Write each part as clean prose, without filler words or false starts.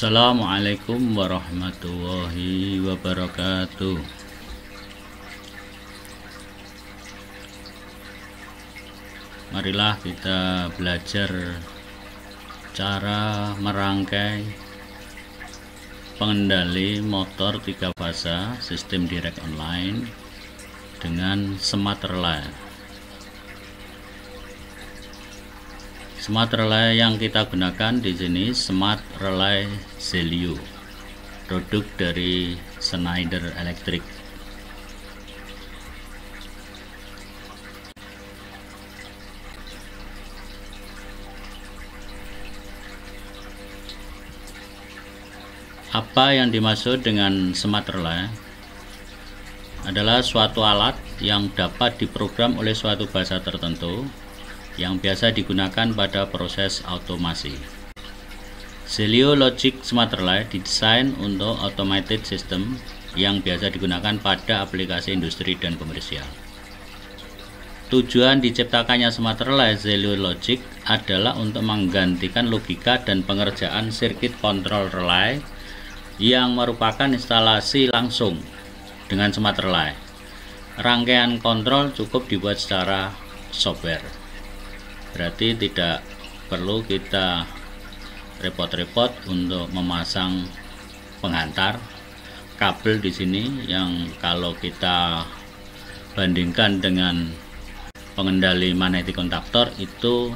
Assalamualaikum warahmatullahi wabarakatuh. Marilah kita belajar cara merangkai pengendali motor 3 fasa sistem direct online dengan smart relay. Smart relay yang kita gunakan di sini Smart Relay Zelio, produk dari Schneider Electric. Apa yang dimaksud dengan smart relay? Adalah suatu alat yang dapat diprogram oleh suatu bahasa tertentu yang biasa digunakan pada proses automasi. Zelio Logic Smart Relay didesain untuk automated system yang biasa digunakan pada aplikasi industri dan komersial. Tujuan diciptakannya Smart Relay Zelio Logic adalah untuk menggantikan logika dan pengerjaan sirkuit kontrol relay yang merupakan instalasi langsung dengan Smart Relay. Rangkaian kontrol cukup dibuat secara software. Berarti tidak perlu kita repot-repot untuk memasang penghantar kabel di sini yang kalau kita bandingkan dengan pengendali magnetic kontaktor itu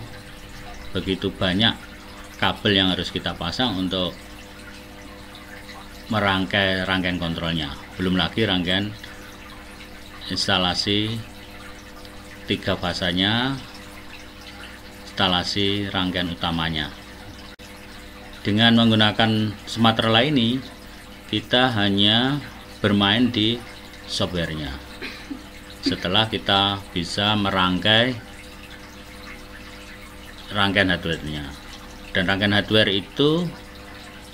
begitu banyak kabel yang harus kita pasang untuk merangkai rangkaian kontrolnya. Belum lagi rangkaian instalasi 3 fasanya, instalasi rangkaian utamanya. Dengan menggunakan smart relay ini kita hanya bermain di softwarenya. Setelah kita bisa merangkai rangkaian hardware-nya, dan rangkaian hardware itu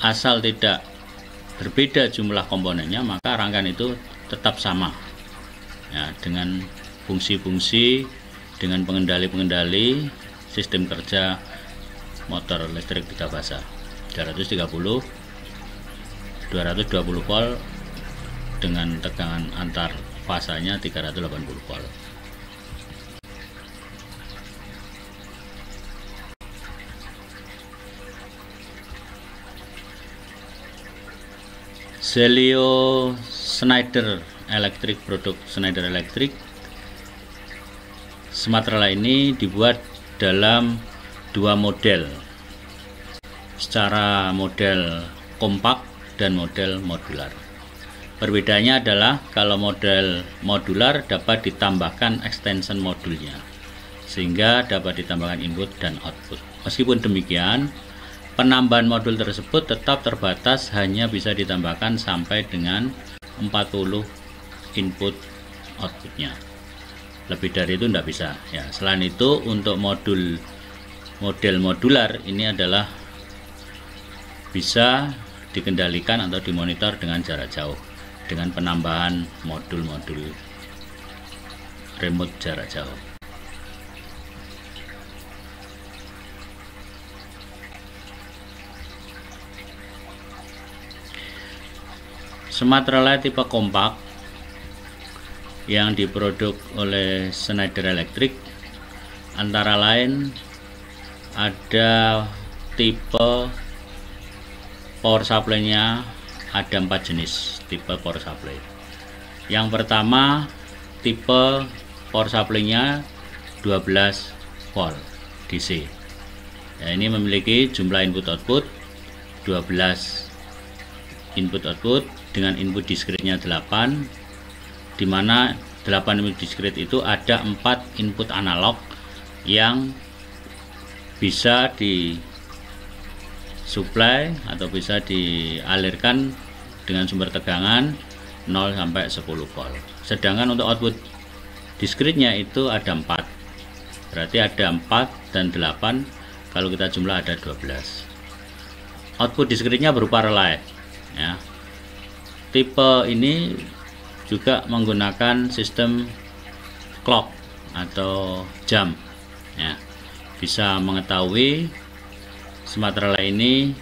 asal tidak berbeda jumlah komponennya maka rangkaian itu tetap sama ya, dengan fungsi-fungsi, dengan pengendali-pengendali sistem kerja motor listrik 3 fasa 330 220 volt dengan tegangan antar fasanya 380 volt. Zelio Schneider Electric, produk Schneider Electric. Smart relay ini dibuat dalam 2 model, secara model kompak dan model modular. Perbedaannya adalah kalau model modular dapat ditambahkan extension modulnya sehingga dapat ditambahkan input dan output. Meskipun demikian, penambahan modul tersebut tetap terbatas, hanya bisa ditambahkan sampai dengan 40 input outputnya. Lebih dari itu tidak bisa ya. Selain itu untuk model modular ini adalah bisa dikendalikan atau dimonitor dengan jarak jauh dengan penambahan modul-modul remote jarak jauh. Smart relay tipe kompak yang diproduk oleh Schneider Electric antara lain ada tipe power supply-nya, ada 4 jenis tipe power supply. Yang pertama tipe power supply-nya 12 volt DC ya, ini memiliki jumlah input output 12 input output dengan input discrete-nya 8, di mana 8 input discrete itu ada 4 input analog yang bisa disuplai atau bisa dialirkan dengan sumber tegangan 0 sampai 10 volt. Sedangkan untuk output discrete-nya itu ada 4. Berarti ada 4 dan 8, kalau kita jumlah ada 12. Output discrete-nya berupa relay ya. Tipe ini juga menggunakan sistem clock atau jam ya. Bisa mengetahui smart relay ini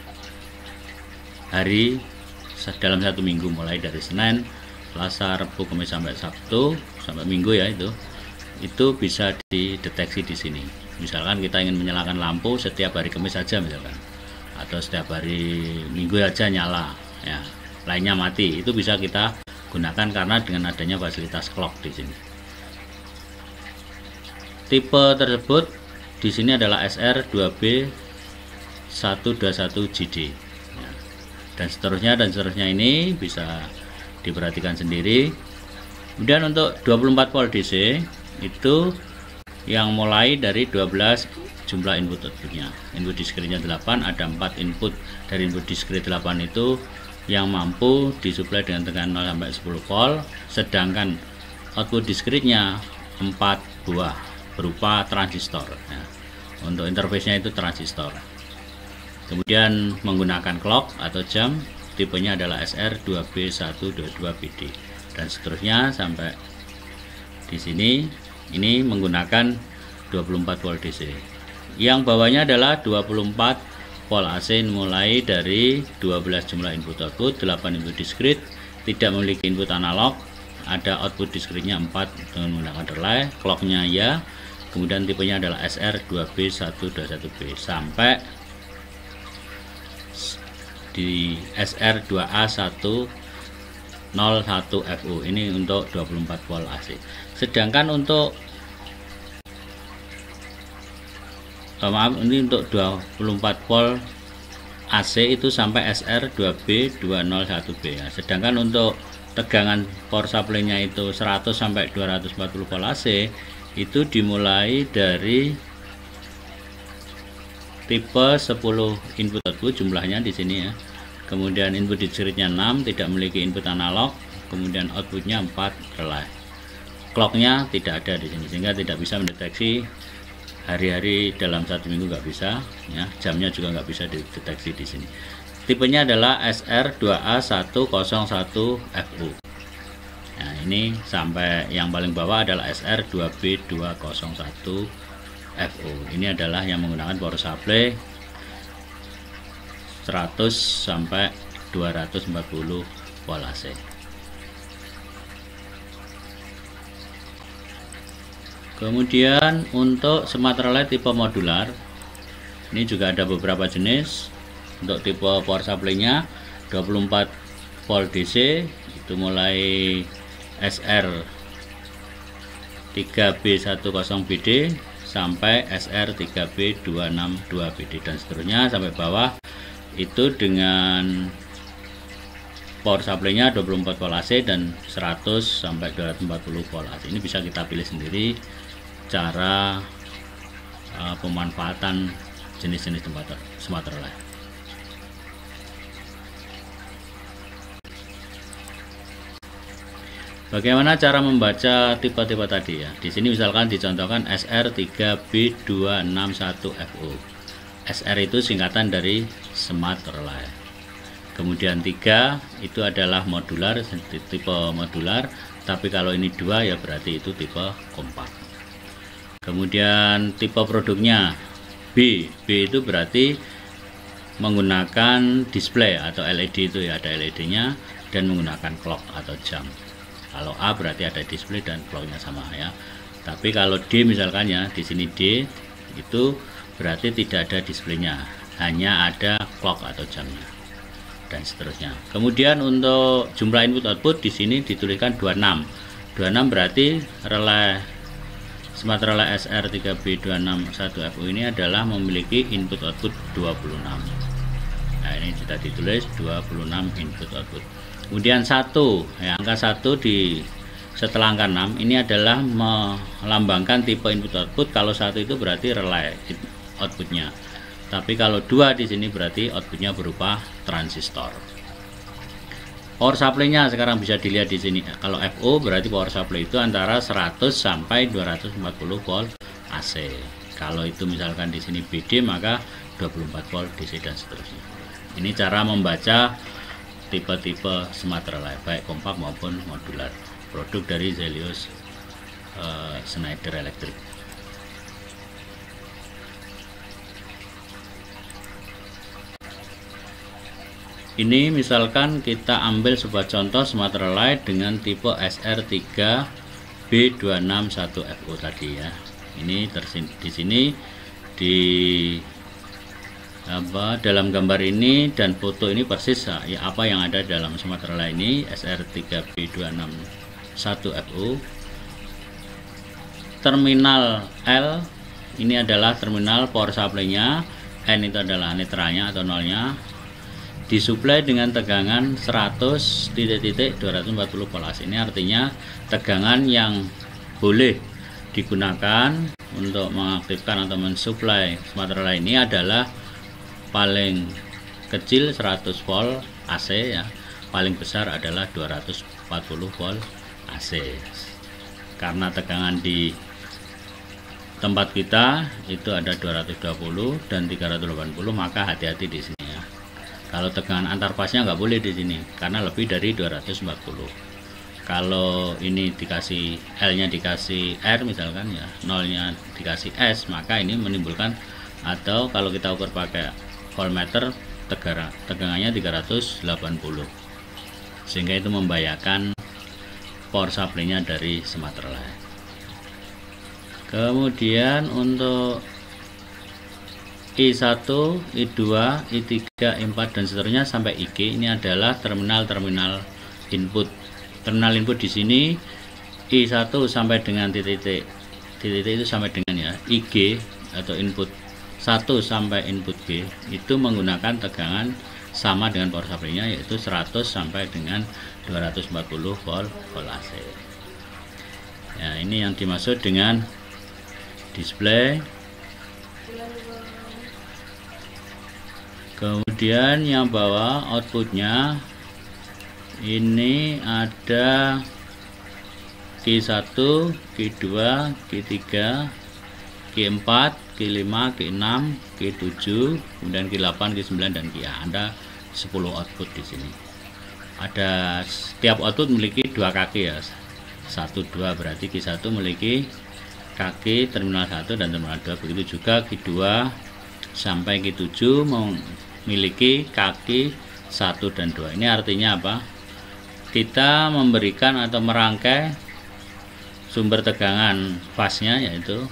hari dalam 1 minggu, mulai dari Senin, Selasa, Rabu, Kamis sampai Sabtu, sampai Minggu ya, itu bisa dideteksi di sini. Misalkan kita ingin menyalakan lampu setiap hari Kamis saja misalkan, atau setiap hari Minggu aja nyala ya, lainnya mati, itu bisa kita gunakan karena dengan adanya fasilitas clock di sini. Tipe tersebut di sini adalah SR2B121JD ya, dan seterusnya ini bisa diperhatikan sendiri. Kemudian untuk 24 volt DC itu yang mulai dari 12 jumlah input outputnya. Input discrete-nya 8, ada 4 input. Dari input discrete 8 itu yang mampu disuplai dengan tegangan 0 sampai 10 volt, sedangkan output discrete-nya 4 buah berupa transistor ya. Untuk interface-nya itu transistor. Kemudian menggunakan clock atau jam, tipenya adalah SR2B122PD dan seterusnya sampai di sini. Ini menggunakan 24 volt DC. Yang bawahnya adalah 24 volt AC mulai dari 12 jumlah input output, 8 input discrete, tidak memiliki input analog, ada output discrete-nya 4 dengan menggunakan relay, clock-nya ya. Kemudian tipenya adalah SR2B121B sampai di SR2A101FU. Ini untuk 24 volt AC. Sedangkan untuk ini untuk 24 volt AC itu sampai SR2B201B ya. Sedangkan untuk tegangan power supply-nya itu 100 sampai 240 volt AC itu dimulai dari tipe 10 input output, jumlahnya di sini ya. Kemudian input discrete-nya 6, tidak memiliki input analog, kemudian outputnya 4 relay. Clock-nya tidak ada di sini sehingga tidak bisa mendeteksi hari-hari dalam 1 minggu, nggak bisa ya. Jamnya juga nggak bisa dideteksi di sini. Tipenya adalah SR2A101FU. Nah, ini sampai yang paling bawah adalah SR2B201FU. Ini adalah yang menggunakan power supply 100 sampai 240 volt AC. Kemudian untuk smart relay tipe modular, ini juga ada beberapa jenis. Untuk tipe power supply-nya 24 volt DC itu mulai SR3B10BD sampai SR3B262BD dan seterusnya sampai bawah itu dengan power supply-nya 24 volt AC dan 100 sampai 240 volt AC. Ini bisa kita pilih sendiri cara pemanfaatan jenis-jenis smart relay. Bagaimana cara membaca tipe-tipe tadi ya? Di sini misalkan dicontohkan SR3B261FU. SR itu singkatan dari smart relay. Kemudian 3 itu adalah modular, tipe modular, tapi kalau ini 2 ya berarti itu tipe kompak. Kemudian tipe produknya B itu berarti menggunakan display atau LED, itu ya ada LED-nya dan menggunakan clock atau jam. Kalau A berarti ada display dan clocknya sama ya. Tapi kalau D misalkan ya, di sini D itu berarti tidak ada displaynya, hanya ada clock atau jamnya dan seterusnya. Kemudian untuk jumlah input output di sini dituliskan 26. 26 berarti relay smart relay SR3B261FU ini adalah memiliki input output 26. Nah, ini sudah ditulis 26 input output. Kemudian 1 ya, angka 1 di setelah angka 6 ini adalah melambangkan tipe input output. Kalau 1 itu berarti relay outputnya, tapi kalau 2 di sini berarti outputnya berupa transistor. Power supply-nya sekarang bisa dilihat di sini. Kalau FO berarti power supply itu antara 100 sampai 240 volt AC. Kalau itu misalkan di sini BD maka 24 volt DC dan seterusnya. Ini cara membaca tipe-tipe smart relay baik kompak maupun modular, produk dari Zelius Schneider Electric. Ini misalkan kita ambil sebuah contoh smart relay dengan tipe SR3B261FO tadi ya. Ini di sini di dalam gambar ini dan foto ini persis ya apa yang ada dalam smart relay ini, SR3B261FO. Terminal L ini adalah terminal power supply-nya, N itu adalah netralnya atau nolnya, disuplai dengan tegangan 100.240 volt AC. Ini artinya tegangan yang boleh digunakan untuk mengaktifkan atau mensuplai smart relay ini adalah paling kecil 100 volt AC ya, paling besar adalah 240 volt AC. Karena tegangan di tempat kita itu ada 220 dan 380, maka hati-hati di sini. Kalau tegangan antar pasnya nggak boleh di sini karena lebih dari 240. Kalau ini dikasih L-nya dikasih R misalkan ya, nolnya dikasih S, maka ini menimbulkan, atau kalau kita ukur pakai voltmeter tegangannya 380. Sehingga itu membahayakan power supply-nya dari smart relay. Kemudian untuk I1, I2, I3, I4 dan seterusnya sampai IG ini adalah terminal-terminal input. Terminal input di sini I1 sampai dengan titik itu sampai dengan ya IG atau input 1 sampai input G itu menggunakan tegangan sama dengan power supply-nya, yaitu 100 sampai dengan 240 volt AC. Ya, ini yang dimaksud dengan display. Kemudian yang bawah outputnya ini ada Q1, Q2, Q3, Q4, Q5, Q6, Q7, kemudian Q8, Q9 dan Q ada 10 output di sini. Ada setiap output memiliki dua kaki ya. 1, 2 berarti Q1 memiliki kaki terminal 1 dan terminal 2. Begitu juga Q2 sampai Q7 memiliki kaki 1 dan 2. Ini artinya apa? Kita memberikan atau merangkai sumber tegangan fasnya, yaitu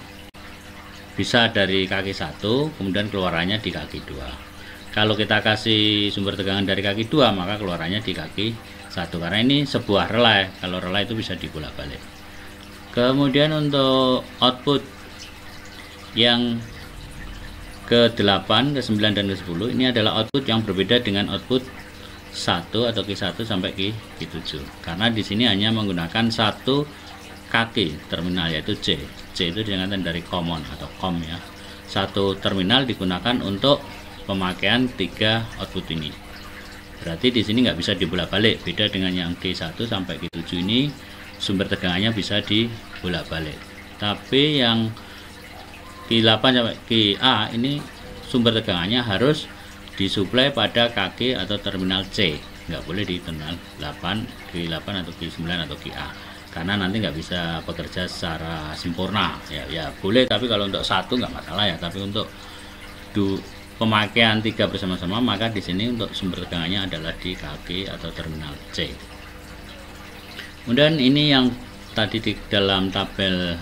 bisa dari kaki 1 kemudian keluarannya di kaki 2. Kalau kita kasih sumber tegangan dari kaki 2 maka keluarannya di kaki 1, karena ini sebuah relay. Kalau relay itu bisa dibolak-balik. Kemudian untuk output yang ke-8, ke-9 dan ke-10 ini adalah output yang berbeda dengan output 1 atau Q1 sampai Q7, karena di sini hanya menggunakan satu kaki terminal, yaitu C. C itu disingkatan dari common atau COM ya. Satu terminal digunakan untuk pemakaian 3 output ini. Berarti di sini nggak bisa dibolak-balik. Beda dengan yang Q1 sampai Q7 ini sumber tegangannya bisa dibolak-balik. Tapi yang Q8 sampai QA ini sumber tegangannya harus disuplai pada kaki atau terminal C, nggak boleh di terminal 8, Q8 atau Q9 atau QA, karena nanti nggak bisa bekerja secara sempurna ya boleh, tapi kalau untuk satu nggak masalah ya, tapi untuk pemakaian 3 bersama-sama maka di sini untuk sumber tegangannya adalah di kaki atau terminal C. Kemudian ini yang tadi di dalam tabel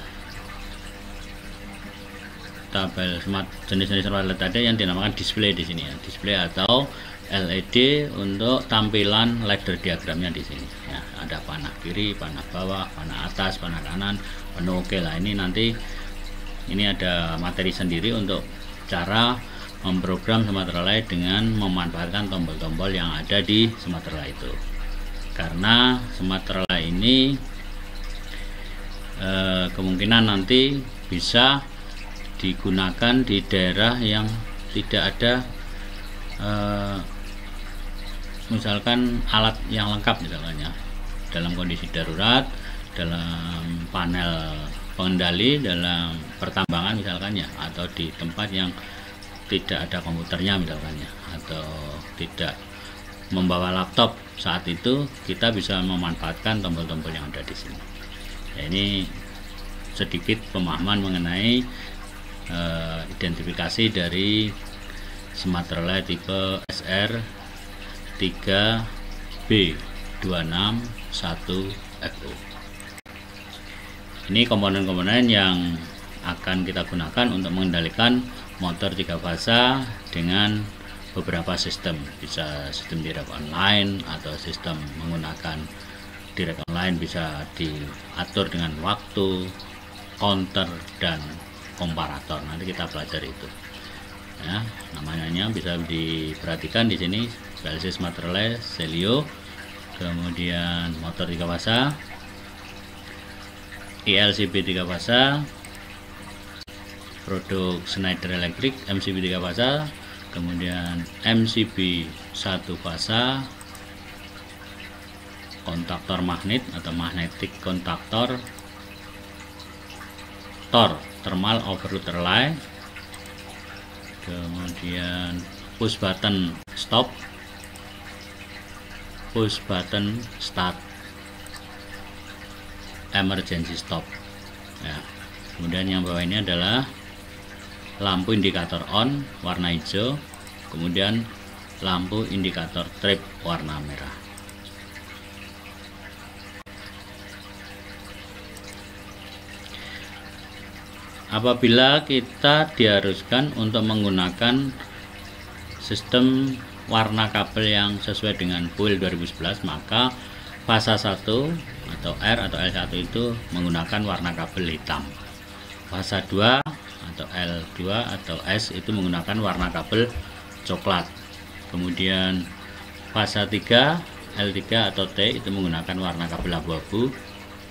smart jenis-jenis relay tadi yang dinamakan display di sini ya, display atau LED untuk tampilan ladder diagramnya di sini ya. Ada panah kiri, panah bawah, panah atas, panah kanan, penuh. Oke lah, ini nanti ini ada materi sendiri untuk cara memprogram smart relay dengan memanfaatkan tombol-tombol yang ada di smart relay itu. Karena smart relay ini kemungkinan nanti bisa digunakan di daerah yang tidak ada misalkan alat yang lengkap misalnya dalam kondisi darurat, dalam panel pengendali, dalam pertambangan misalkan ya, atau di tempat yang tidak ada komputernya misalkan ya, atau tidak membawa laptop. Saat itu kita bisa memanfaatkan tombol-tombol yang ada di sini ya. Ini sedikit pemahaman mengenai identifikasi dari smart relay tipe SR 3B261FO. Ini komponen-komponen yang akan kita gunakan untuk mengendalikan motor 3 fasa dengan beberapa sistem. Bisa sistem direct online atau sistem menggunakan direct online, bisa diatur dengan waktu, counter, dan komparator. Nanti kita pelajari itu. Ya, namanya bisa diperhatikan di sini PLC Smart Relay Celio, kemudian motor 3 fasa, ILCB 3 fasa, produk Schneider Electric MCB 3 fasa, kemudian MCB 1 fasa, kontaktor magnet atau magnetic kontaktor, TOR thermal overload relay, kemudian push button stop, push button start, emergency stop. Ya. Kemudian yang bawah ini adalah lampu indikator on warna hijau, kemudian lampu indikator trip warna merah. Apabila kita diharuskan untuk menggunakan sistem warna kabel yang sesuai dengan build 2011, maka fasa 1 atau R atau L1 itu menggunakan warna kabel hitam. Fasa 2 atau L2 atau S itu menggunakan warna kabel coklat. Kemudian fasa 3 L3 atau T itu menggunakan warna kabel abu-abu.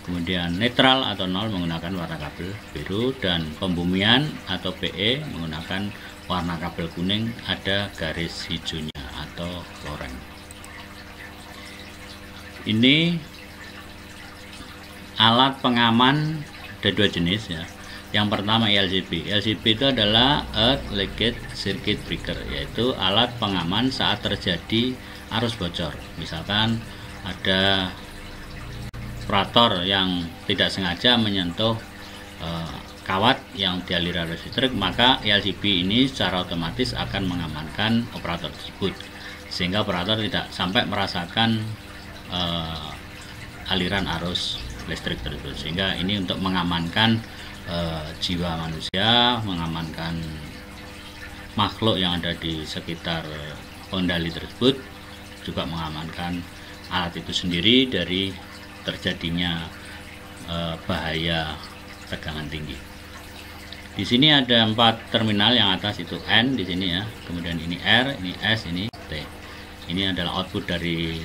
Kemudian netral atau 0 menggunakan warna kabel biru, dan pembumian atau PE menggunakan warna kabel kuning ada garis hijaunya atau loreng. Ini alat pengaman ada 2 jenis ya. Yang pertama LCB. LCB itu adalah Earth Leakage Circuit Breaker, yaitu alat pengaman saat terjadi arus bocor. Misalkan ada operator yang tidak sengaja menyentuh kawat yang dialiri arus listrik, maka LCB ini secara otomatis akan mengamankan operator tersebut, sehingga operator tidak sampai merasakan aliran arus listrik tersebut. Sehingga ini untuk mengamankan jiwa manusia, mengamankan makhluk yang ada di sekitar pengendali tersebut, juga mengamankan alat itu sendiri dari terjadinya bahaya tegangan tinggi. Di sini ada 4 terminal, yang atas itu N di sini ya, kemudian ini R, ini S, ini T. Ini adalah output dari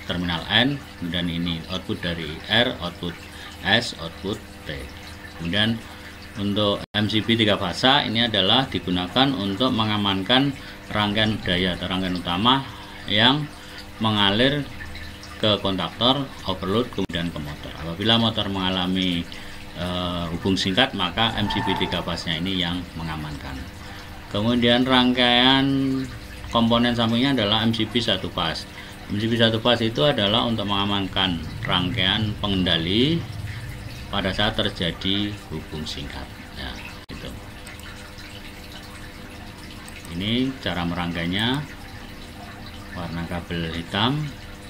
terminal N, kemudian ini output dari R, output S, output T. Kemudian untuk MCB 3 fasa ini adalah digunakan untuk mengamankan rangkaian daya atau rangkaian utama yang mengalir ke kontaktor, overload, kemudian ke motor. Apabila motor mengalami hubung singkat, maka MCB 3 fasnya ini yang mengamankan. Kemudian rangkaian komponen sampingnya adalah MCB 1 fas. MCB 1 fas itu adalah untuk mengamankan rangkaian pengendali pada saat terjadi hubung singkat. Ya, gitu. Ini cara merangkainya. Warna kabel hitam,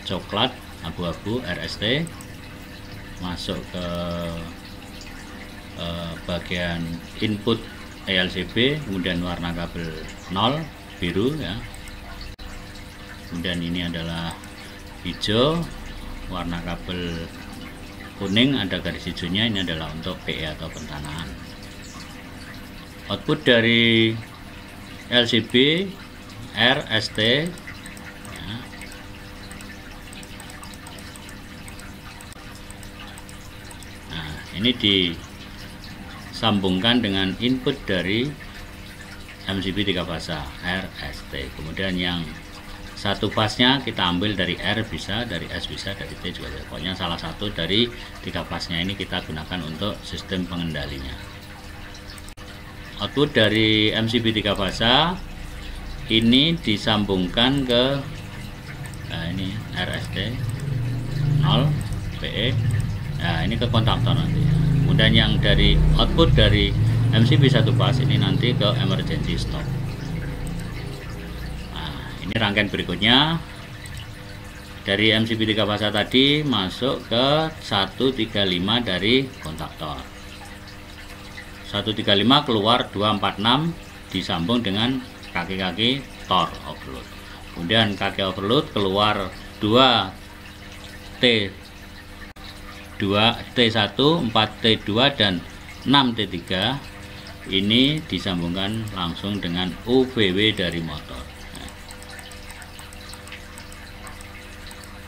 coklat, abu-abu, RST, masuk ke bagian input ELCB, kemudian warna kabel 0 biru ya. Kemudian ini adalah hijau, warna kabel kuning ada garis hijaunya, ini adalah untuk PE atau pentanahan. Output dari LCB RST ya. Nah, ini disambungkan dengan input dari MCB 3 fasa RST. Kemudian yang 1 fasnya kita ambil dari R bisa, dari S bisa, dari T juga bisa. Pokoknya salah satu dari 3 fasnya ini kita gunakan untuk sistem pengendalinya. Output dari MCB 3 fasa ini disambungkan ke ini RST 0 PE. Nah, ini ke kontaktor nanti. Kemudian yang dari output dari MCB 1 fas ini nanti ke emergency stop. Ini rangkaian berikutnya Dari MCB 3 fase tadi masuk ke 135 dari kontaktor. 135 keluar 246 disambung dengan kaki-kaki tor overload. Kemudian kaki overload keluar 2T2, 2T1, 4T2 dan 6T3. Ini disambungkan langsung dengan UVW dari motor.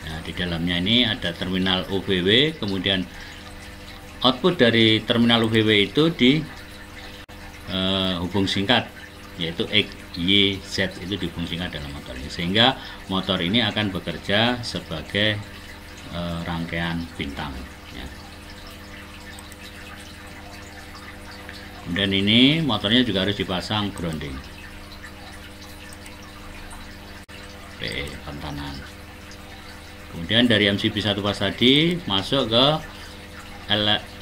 Nah, di dalamnya ini ada terminal UVW, kemudian output dari terminal UVW itu di hubung singkat, yaitu XYZ, itu dihubung singkat dalam motor ini, sehingga motor ini akan bekerja sebagai rangkaian bintang ya. Kemudian ini motornya juga harus dipasang grounding, PE pentanan. Kemudian dari MCB 1 fase tadi masuk ke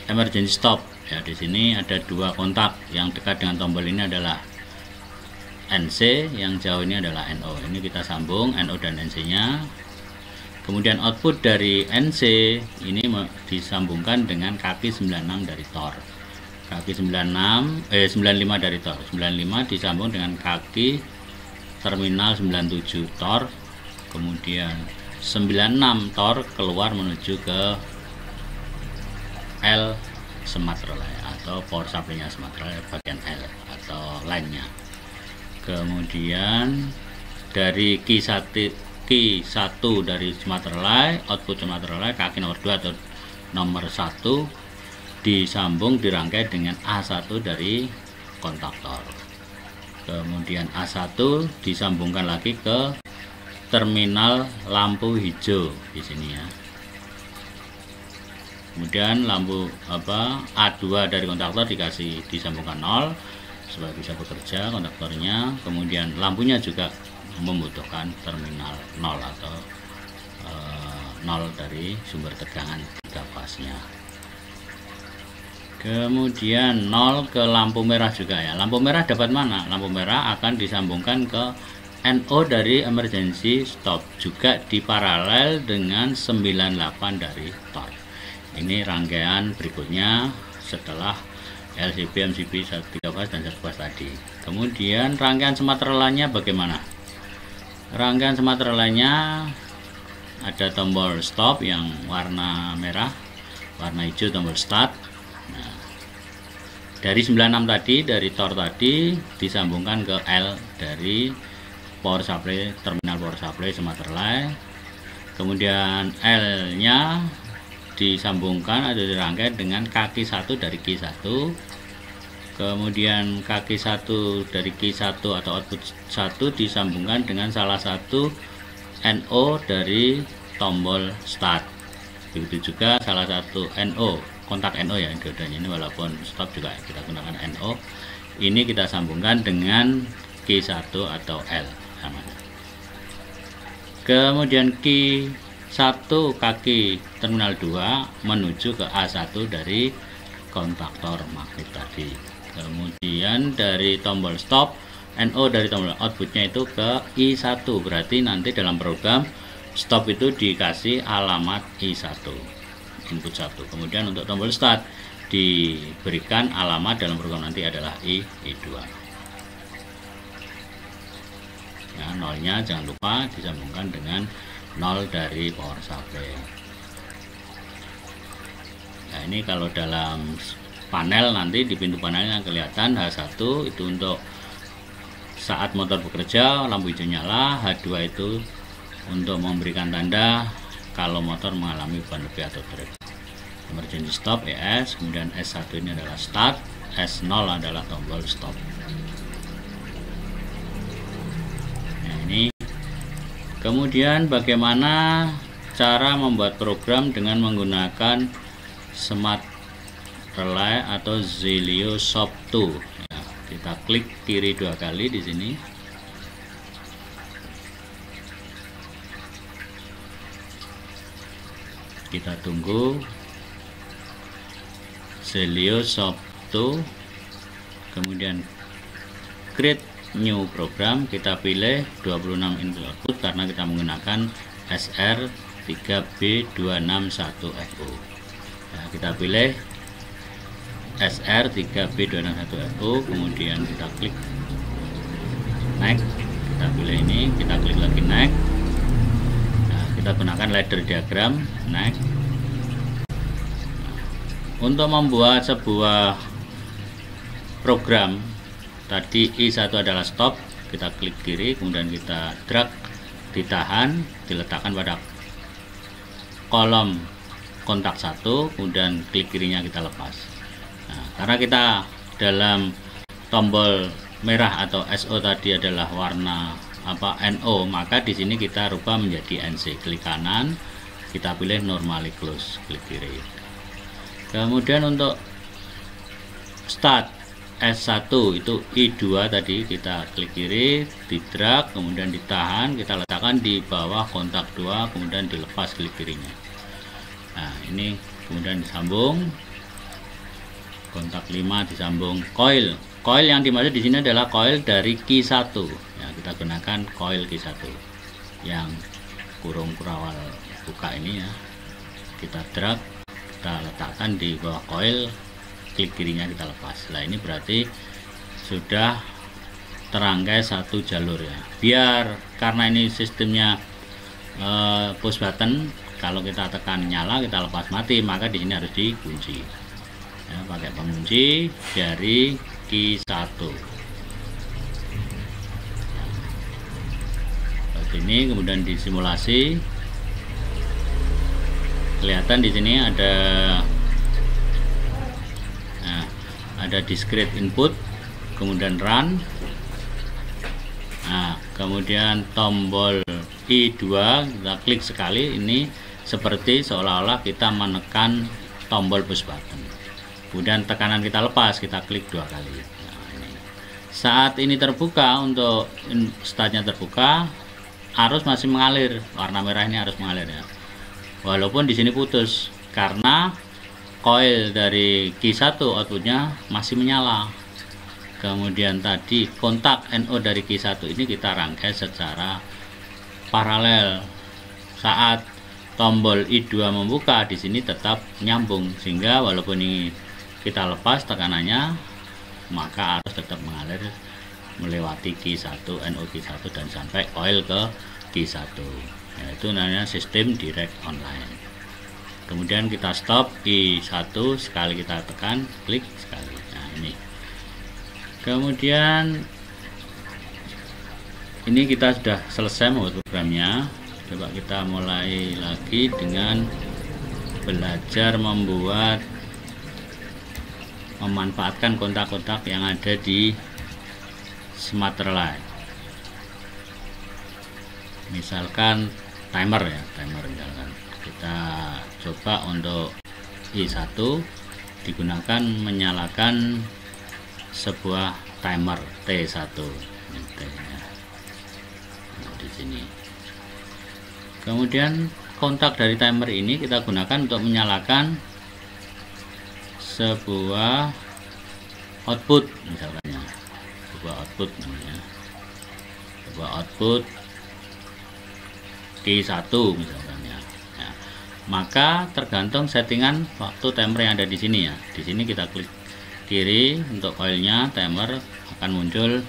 emergency stop ya. Di sini ada dua kontak, yang dekat dengan tombol ini adalah NC, yang jauh ini adalah NO. Ini kita sambung NO dan NC nya. Kemudian output dari NC ini disambungkan dengan kaki 96 dari tor. Kaki 95 dari tor. 95 disambung dengan kaki terminal 97 tor. Kemudian 96 tor keluar menuju ke L smart relay atau power supply-nya smart relay bagian L atau line-nya. Kemudian dari Q1 dari smart relay, output smart relay kaki nomor 2 atau nomor 1 disambung dirangkai dengan A1 dari kontaktor. Kemudian A1 disambungkan lagi ke terminal lampu hijau di sini ya. Kemudian lampu A2 dari kontaktor disambungkan 0 supaya bisa bekerja kontaktornya. Kemudian lampunya juga membutuhkan terminal 0 atau 0 dari sumber tegangan 3 fasenya. Kemudian 0 ke lampu merah juga ya. Lampu merah dapat mana? Lampu merah akan disambungkan ke NO dari emergency stop, juga diparalel dengan 98 dari tor. Ini rangkaian berikutnya setelah LCB, MCB 3 fase dan 1 fase tadi. Kemudian rangkaian smart relay-nya bagaimana? Rangkaian smart relay-nya ada tombol stop yang warna merah, warna hijau tombol start. Nah, dari 96 tadi, dari tor tadi disambungkan ke L dari power supply, terminal power supply smart relay. Kemudian L nya disambungkan atau dirangkai dengan kaki 1 dari Q1. Kemudian kaki 1 dari Q1 atau output 1 disambungkan dengan salah satu NO dari tombol start. Begitu juga salah satu NO, kontak NO ya, diodanya ini walaupun stop juga kita gunakan NO. Ini kita sambungkan dengan Q1 atau L namanya. Kemudian Q1 kaki terminal 2 menuju ke A1 dari kontaktor magnet tadi. Kemudian dari tombol stop, NO dari tombol outputnya itu ke I1, berarti nanti dalam program stop itu dikasih alamat I1, input 1. Kemudian untuk tombol start diberikan alamat dalam program nanti adalah I2. Nah, nolnya jangan lupa disambungkan dengan 0 dari power supply. Nah, ini kalau dalam panel nanti di pintu panelnya kelihatan H1 itu untuk saat motor bekerja lampu hijau nyala, H2 itu untuk memberikan tanda kalau motor mengalami beban lebih atau trip. Emergency stop ES, kemudian S1 ini adalah start, S0 adalah tombol stop. Kemudian bagaimana cara membuat program dengan menggunakan smart relay atau Zelio Shop 2 ya, kita klik kiri 2 kali di sini. Kita tunggu Zelio Shop 2, kemudian create new program, kita pilih 26 input output karena kita menggunakan SR3B261FO. Nah, kita pilih SR3B261FO, kemudian kita klik next, kita pilih ini, kita klik lagi next. Nah, kita gunakan ladder diagram next. Untuk membuat sebuah program, tadi I1 adalah stop, kita klik kiri, kemudian kita drag, ditahan, diletakkan pada kolom kontak 1, kemudian klik kirinya kita lepas. Nah, karena kita dalam tombol merah atau SO tadi adalah warna NO, maka di sini kita rubah menjadi NC. Klik kanan, kita pilih normally close, klik kiri. Kemudian untuk start S1 itu I2 tadi, kita klik kiri, di drag, kemudian ditahan, kita letakkan di bawah kontak 2, kemudian dilepas klik kirinya. Nah, ini kemudian disambung kontak 5, disambung coil. Coil yang dimaksud di sini adalah coil dari Q1. Ya, kita gunakan coil Q1 yang kurung kurawal buka ini ya. Kita drag, kita letakkan di bawah coil, klik kirinya kita lepas. Nah, ini berarti sudah terangkai satu jalur ya. Biar karena ini sistemnya push button, kalau kita tekan nyala, kita lepas mati, maka di sini harus dikunci. Ya, pakai pengunci dari Q1. Seperti ini, kemudian disimulasi. Kelihatan di sini ada discrete input, kemudian run. Nah, kemudian tombol I2 kita klik sekali, ini seperti seolah-olah kita menekan tombol push button. Kemudian tekanan kita lepas, kita klik 2 kali. Nah, ini. Saat ini terbuka, untuk startnya terbuka, arus masih mengalir, warna merah ini harus mengalir ya. Walaupun di sini putus karena coil dari Q1 outputnya masih menyala. Kemudian tadi kontak NO dari Q1 ini kita rangkai secara paralel. Saat tombol I2 membuka, di sini tetap nyambung, sehingga walaupun ini kita lepas tekanannya, maka arus tetap mengalir melewati Q1, NO Q1 dan sampai coil ke Q1. Nah, itu namanya sistem direct online. Kemudian kita stop I1, sekali kita tekan, klik sekali. Nah, ini. Kemudian ini kita sudah selesai membuat programnya. Coba kita mulai lagi dengan belajar memanfaatkan kontak-kontak yang ada di smart relay. Misalkan timer ya, timer misalkan. Kita coba untuk I1 digunakan menyalakan sebuah timer T1. Nah, di sini. Kemudian kontak dari timer ini kita gunakan untuk menyalakan sebuah output, misalkan ya. Sebuah output namanya. Sebuah output Q1 misalkan ya. Nah, maka tergantung settingan waktu timer yang ada di sini ya. Di sini kita klik kiri untuk coilnya, timer akan muncul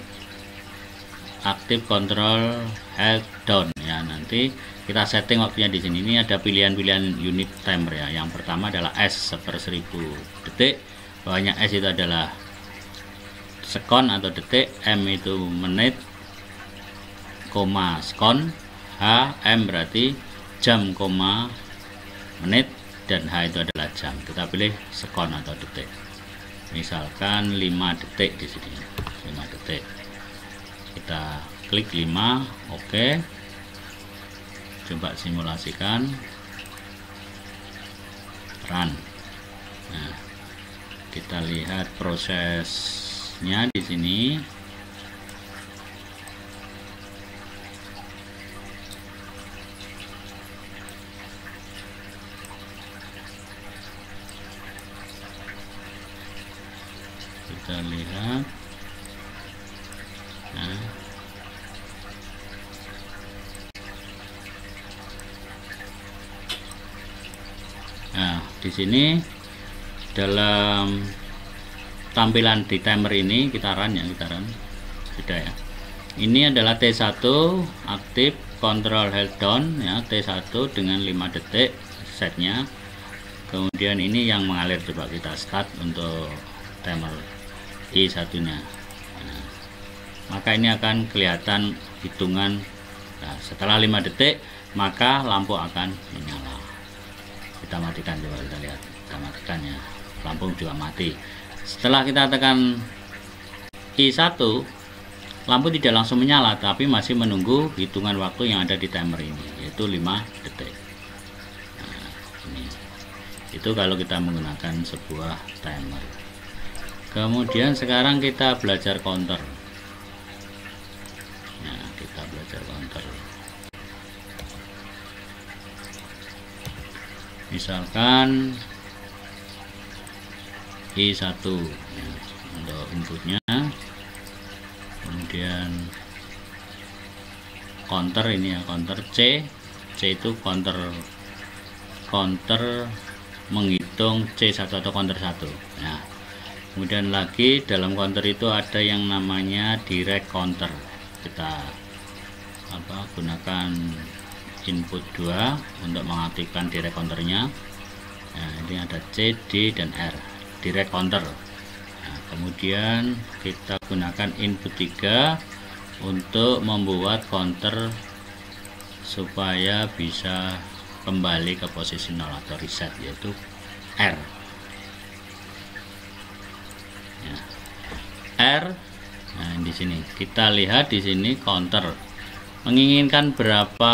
aktif control head down ya. Nanti kita setting waktunya di sini. Ini ada pilihan-pilihan unit timer ya. Yang pertama adalah S 1/1000 detik. Bawahnya S itu adalah sekon atau detik, M itu menit, koma sekon, H, M berarti jam, koma menit, dan H itu adalah jam. Kita pilih sekon atau detik. Misalkan 5 detik di sini. 5 detik. Kita klik 5, oke. Coba simulasikan. Run. Nah, kita lihat prosesnya di sini. Kita lihat. Nah, di sini dalam tampilan di timer ini kita run beda ya. Ini adalah T1 aktif control held down ya, T1 dengan 5 detik setnya. Kemudian ini yang mengalir, coba kita start untuk timer I1 nya. Nah, maka ini akan kelihatan hitungan. Nah, setelah 5 detik maka lampu akan menyala. Kita matikan, coba kita lihat, kita matikan ya, lampu juga mati. Setelah kita tekan I1, lampu tidak langsung menyala, tapi masih menunggu hitungan waktu yang ada di timer ini, yaitu 5 detik. Nah, ini itu kalau kita menggunakan sebuah timer. Kemudian sekarang kita belajar counter. Nah, kita belajar counter. Misalkan I1 ya, untuk inputnya, kemudian counter ini ya, counter C itu counter menghitung C1 atau counter 1. Nah, kemudian lagi dalam counter itu ada yang namanya direct counter. Kita gunakan input 2 untuk mengaktifkan direct counternya. Nah, ini ada C, D, dan R, direct counter. Nah, kemudian kita gunakan input 3 untuk membuat counter supaya bisa kembali ke posisi 0 atau reset, yaitu R ya, R. Nah, di sini kita lihat, di sini counter menginginkan berapa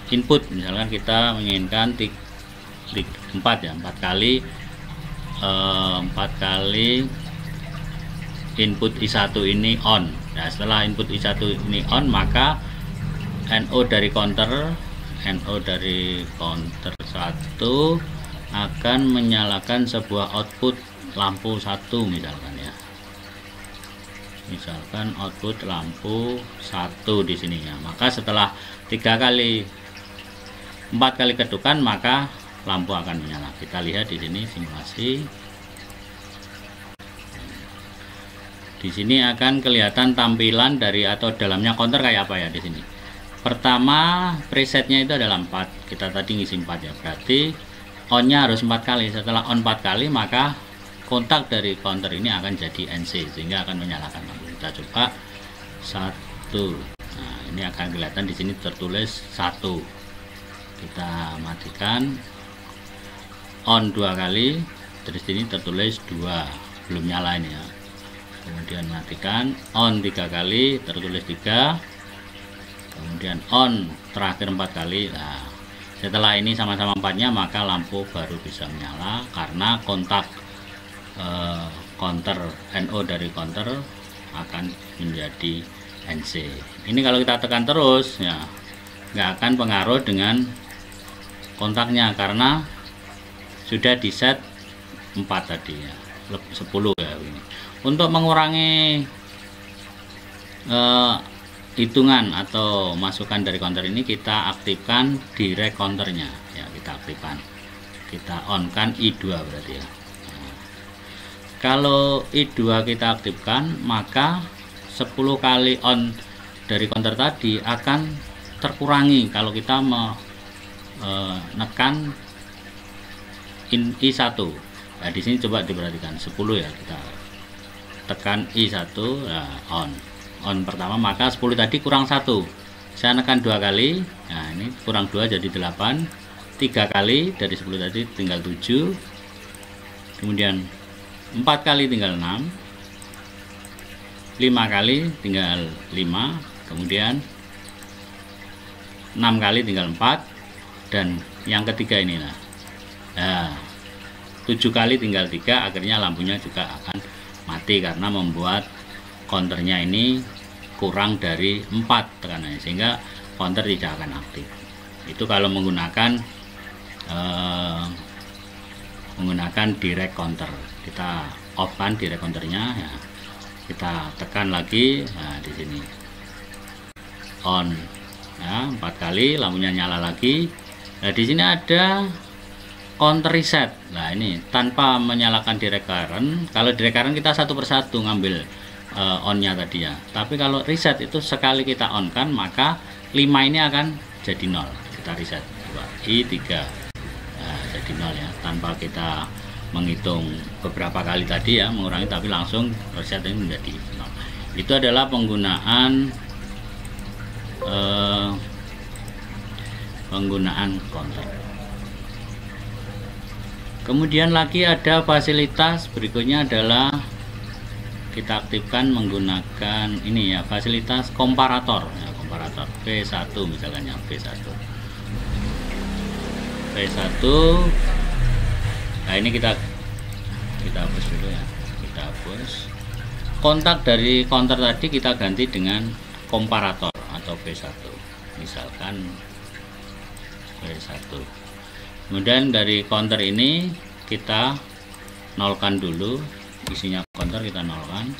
input. Misalkan kita menginginkan 4 ya, 4 kali input I1 ini on. Nah, setelah input I1 ini on, maka NO dari counter 1 akan menyalakan sebuah output lampu 1 misalkan ya. Misalkan output lampu 1 di sini ya. Maka setelah 4 kali ketukan, maka lampu akan menyala. Kita lihat di sini simulasi. Di sini akan kelihatan tampilan dari atau dalamnya counter kayak apa ya di sini. Pertama, presetnya itu adalah 4. Kita tadi ngisi 4 ya. Berarti on-nya harus 4 kali. Setelah on 4 kali, maka kontak dari counter ini akan jadi NC, sehingga akan menyalakan lampu. Kita coba 1. Nah, ini akan kelihatan di sini tertulis 1. Kita matikan, on 2 kali, terus ini tertulis 2, belum nyala ini ya. Kemudian matikan, on 3 kali, tertulis 3. Kemudian on terakhir 4 kali. Nah, setelah ini sama-sama 4-nya, maka lampu baru bisa menyala karena kontak counter NO dari counter akan menjadi NC. Ini kalau kita tekan terus ya, nggak akan pengaruh dengan kontaknya karena sudah di set 4 tadi ya, 10 ya ini. Untuk mengurangi hitungan atau masukan dari counter ini, kita aktifkan direct counternya ya, kita aktifkan, kita on kan I2 berarti ya. Nah, kalau I2 kita aktifkan, maka 10 kali on dari counter tadi akan terkurangi kalau kita menekan I1. Nah, di sini coba diperhatikan 10 ya, kita tekan I1, nah, on pertama, maka 10 tadi kurang 1. Saya tekan 2 kali. Nah, ini kurang 2 jadi 8. 3 kali dari 10 tadi tinggal 7. Kemudian 4 kali tinggal 6. 5 kali tinggal 5. Kemudian 6 kali tinggal 4. Dan yang ketiga ini lah. Nah, 7 kali tinggal 3, akhirnya lampunya juga akan mati karena membuat counternya ini kurang dari 4 tekanannya, sehingga counter tidak akan aktif. Itu kalau menggunakan direct counter. Kita off kan direct counternya ya. Kita tekan lagi, nah di sini on ya, 4 kali lampunya nyala lagi. Nah, di sini ada counter reset. Nah, ini tanpa menyalakan direct current. Kalau direct current kita satu persatu ngambil on-nya tadi ya. Tapi kalau reset itu sekali kita on kan, maka 5 ini akan jadi 0. Kita reset 2 I3. Nah, jadi 0 ya, tanpa kita menghitung beberapa kali tadi ya, mengurangi, tapi langsung reset ini menjadi 0. Itu adalah penggunaan counter. Kemudian lagi ada fasilitas berikutnya adalah kita aktifkan menggunakan ini ya, fasilitas komparator ya, komparator V1 misalkan ya, V1. Nah, ini kita hapus dulu ya, kita hapus kontak dari counter tadi, kita ganti dengan komparator atau V1, misalkan V1. Kemudian dari counter ini kita nolkan dulu, isinya counter kita nolkan.